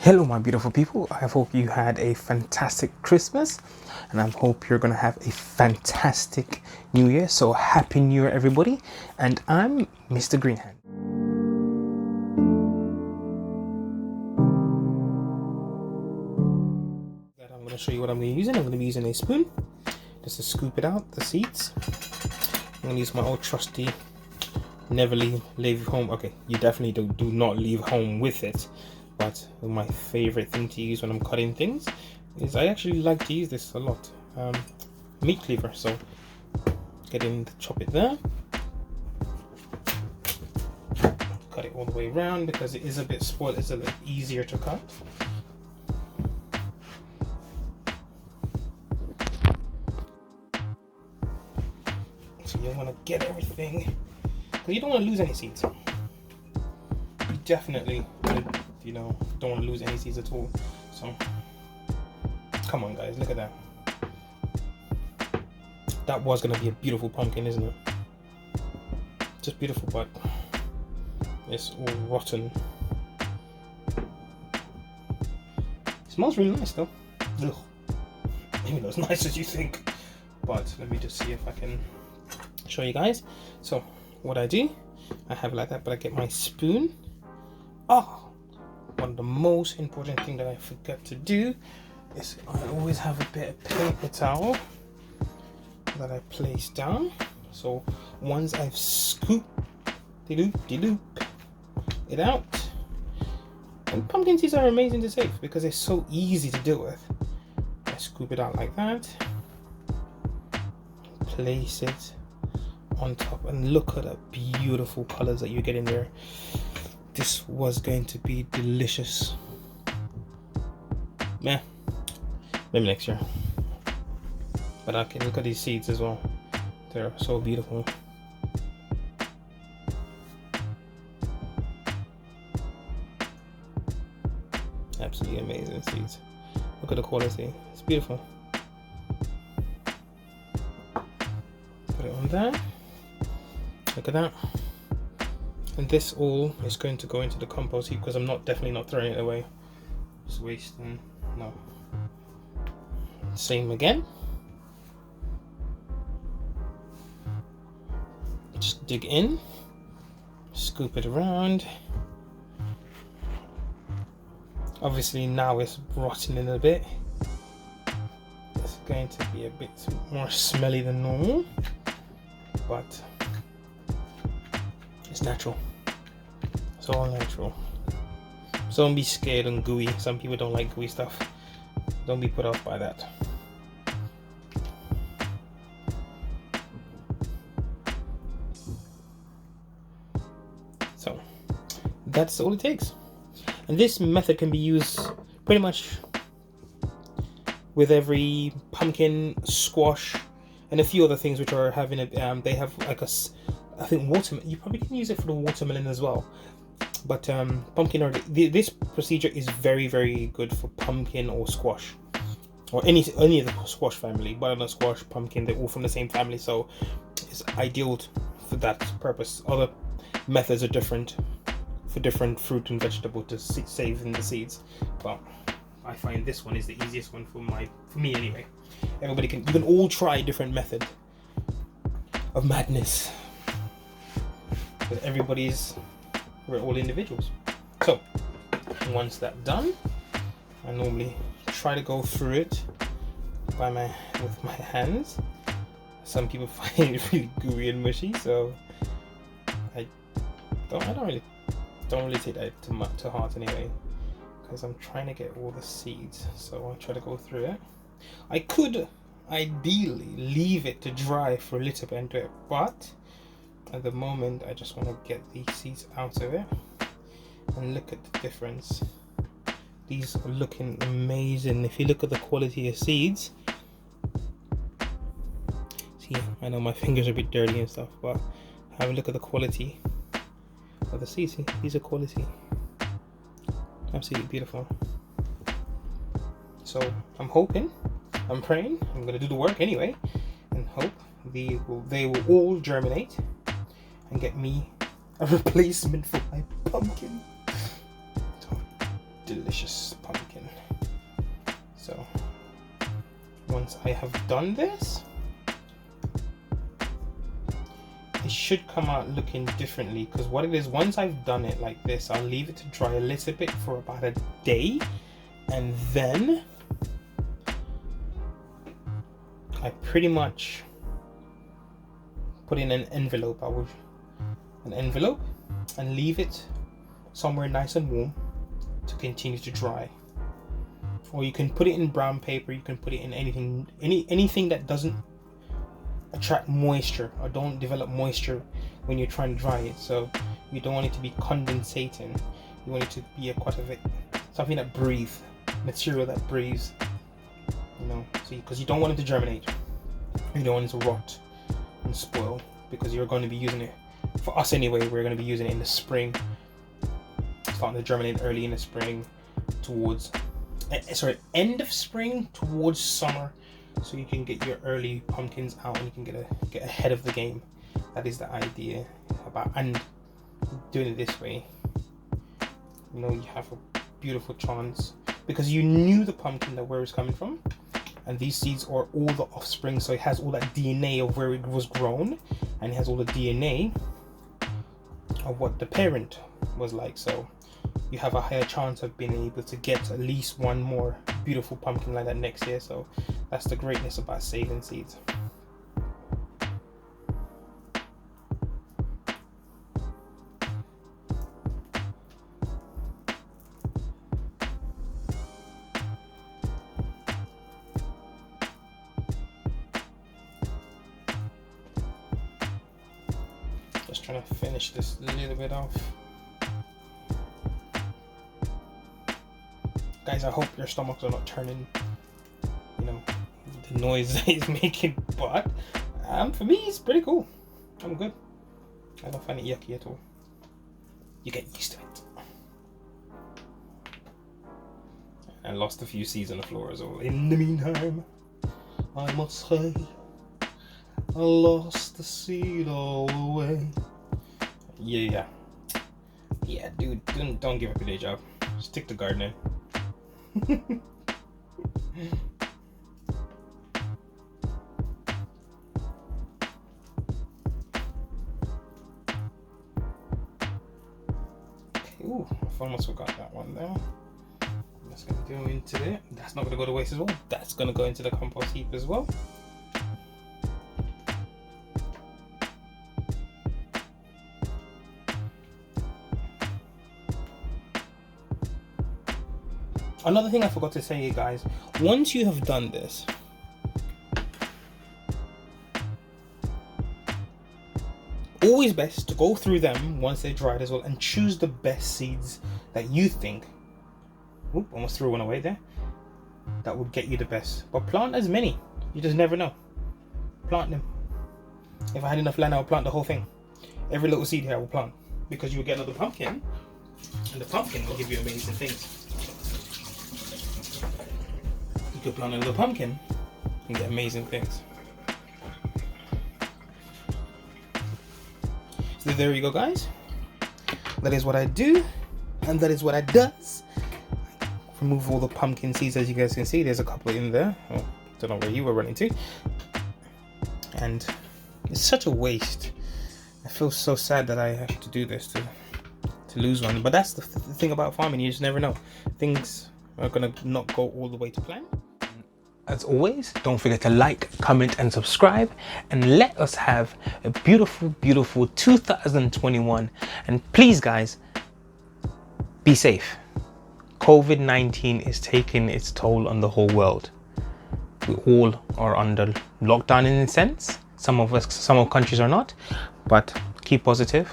Hello my beautiful people, I hope you had a fantastic Christmas and I hope you're going to have a fantastic New Year. So happy New Year everybody, and I'm Mr. Greenhand. I'm going to show you what I'm going to be using. I'm going to be using a spoon just to scoop it out, the seeds. I'm going to use my old trusty never leave home. Okay, you definitely do not leave home with it. But my favorite thing to use when I'm cutting things is I actually like to use this a lot. Meat cleaver. So get in to chop it there. Cut it all the way around because it is a bit spoiled. It's a little easier to cut. So you want to get everything because you don't want to lose any seeds. You definitely don't want to lose any seeds at all. So come on guys, look at that. That was going to be a beautiful pumpkin, isn't it? Just beautiful, but it's all rotten. It smells really nice though. Ugh. Maybe not as nice as you think, but let me just see if I can show you guys. So what I do, I have it like that, but I get my spoon. One of the most important thing that I forget to do is I always have a bit of paper towel that I place down. So once I've scooped it out, and pumpkin seeds are amazing to save because they're so easy to deal with. I scoop it out like that, place it on top, and look at the beautiful colors that you get in there. This was going to be delicious. Yeah, maybe next year. But I can look at these seeds as well. They're so beautiful. Absolutely amazing seeds. Look at the quality. It's beautiful. Put it on there. Look at that. And this all is going to go into the compost heap because I'm definitely not throwing it away. Just wasting. No. Same again. Just dig in, scoop it around. Obviously now it's rotting a bit. It's going to be a bit more smelly than normal, but it's natural. It's all natural. So don't be scared and gooey. Some people don't like gooey stuff. Don't be put off by that. So that's all it takes. And this method can be used pretty much with every pumpkin, squash, and a few other things which are having a they have like I think watermelon. You probably can use it for the watermelon as well. But pumpkin this procedure is very, very good for pumpkin or squash, or any of the squash family. Butternut squash, pumpkin, they're all from the same family, so it's ideal for that purpose. Other methods are different for different fruit and vegetable to save in the seeds, but I find this one is the easiest one for me anyway. You can all try a different method of madness, but we're all individuals. So once that's done, I normally try to go through it with my hands. Some people find it really gooey and mushy, so I don't really take that to heart anyway, because I'm trying to get all the seeds. So I try to go through it. I could ideally leave it to dry for a little bit and do it, but at the moment I just want to get these seeds out of it. And look at the difference. These are looking amazing. If you look at the quality of seeds, see, I know my fingers are a bit dirty and stuff, but have a look at the quality of the seeds. See, these are quality. Absolutely beautiful. So I'm praying, I'm gonna do the work anyway, and hope they will all germinate and get me a replacement for my pumpkin. So delicious pumpkin. So once I have done this, it should come out looking differently, because what it is, once I've done it like this, I'll leave it to dry a little bit for about a day, and then I pretty much put in an envelope. And leave it somewhere nice and warm to continue to dry. Or you can put it in brown paper, you can put it in anything that doesn't attract moisture or don't develop moisture when you're trying to dry it. So you don't want it to be condensating, you want it to be something that breathes, material that breathes, you know, so because you don't want it to germinate, you don't want it to rot and spoil, because you're going to be using it, for us anyway, we're going to be using it in the spring, starting to germinate early in the spring towards end of spring towards summer, so you can get your early pumpkins out and you can get ahead of the game. That is the idea and doing it this way, you know, you have a beautiful chance, because you knew the pumpkin, that where it's coming from, and these seeds are all the offspring, so it has all that DNA of where it was grown, and it has all the DNA of what the parent was like, so you have a higher chance of being able to get at least one more beautiful pumpkin like that next year. So that's the greatness about saving seeds. Just trying to finish this a little bit off. Guys, I hope your stomachs are not turning, you know, the noise that it's making, but for me it's pretty cool. I'm good. I don't find it yucky at all. You get used to it. I lost a few seeds on the floor as well. In the meantime, I must say, I lost the seed all the way. Yeah, dude, don't give up your day job. Stick to gardening. Ooh, I've almost forgot that one there. That's gonna go into there. That's not gonna go to waste as well. That's gonna go into the compost heap as well. Another thing I forgot to say, guys, once you have done this, always best to go through them once they're dried as well and choose the best seeds that you think, oop, almost threw one away there, that would get you the best. But plant as many, you just never know. Plant them. If I had enough land, I would plant the whole thing. Every little seed here I will plant, because you will get another pumpkin, and the pumpkin will give you amazing things. You could plant another pumpkin and get amazing things. So there you go, guys. That is what I do, and that is what I does. Remove all the pumpkin seeds, as you guys can see. There's a couple in there. Oh, don't know where you were running to. And it's such a waste. I feel so sad that I have to do this to lose one. But that's the thing about farming. You just never know. Things are gonna not go all the way to plan. As always, don't forget to like, comment and subscribe, and let us have a beautiful, beautiful 2021. And please, guys, be safe. COVID-19 is taking its toll on the whole world. We all are under lockdown in a sense. Some countries are not, but keep positive.